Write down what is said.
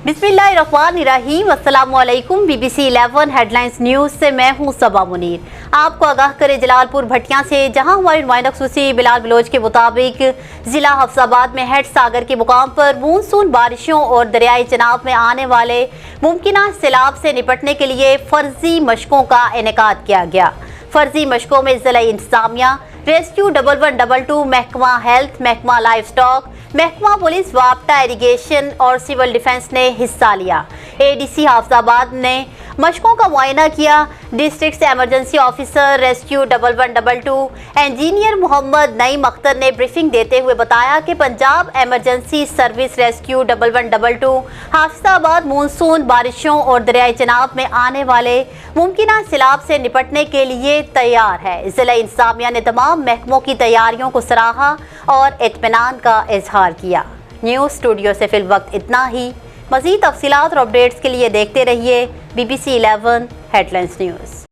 बिस्मिल्लाहिर्रहमानिर्रहीम। अस्सलामुअलैकुम। BBC 11 headlines news से मैं हूं सबा मुनीर। आपको आगाह करे जलालपुर भटियां से, जहां हमारे नुमाइंदा खुसूसी बिलाल बलोच के मुताबिक जिला हफ्साबाद में हेड सागर के मुकाम पर मानसून बारिशों और दरियाई चनाब में आने वाले मुमकिना सैलाब से निपटने के लिए फर्जी मशकों का इनेकाद किया गया। फर्जी मशकों में जिला इंतजामिया, रेस्क्यू 1112, महकमा हेल्थ, महकमा लाइफ स्टॉक, महकमा पुलिस, वापटा, इरिगेशन और सिविल डिफेंस ने हिस्सा लिया। ADC हाफिजाबाद ने मशकों का मुआयना किया। District emergency officer rescue 1112 engineer Mohammad Naeem Akhtar ने ब्रीफिंग देते हुए बताया कि Punjab emergency service rescue 1112 Hafizabad monsoon बारिशों और दरियाई चनाब में आने वाले मुमकिना सैलाब से निपटने के लिए तैयार है। जिला इंतजामिया ने तमाम महकमों की तैयारियों को सराहा और इत्मीनान का इजहार किया। न्यूज़ स्टूडियो से फिल वक्त इतना ही। मज़ीद तफसीलात और अपडेट्स के लिए देखते रहिए BBC 11 हेडलाइंस न्यूज़।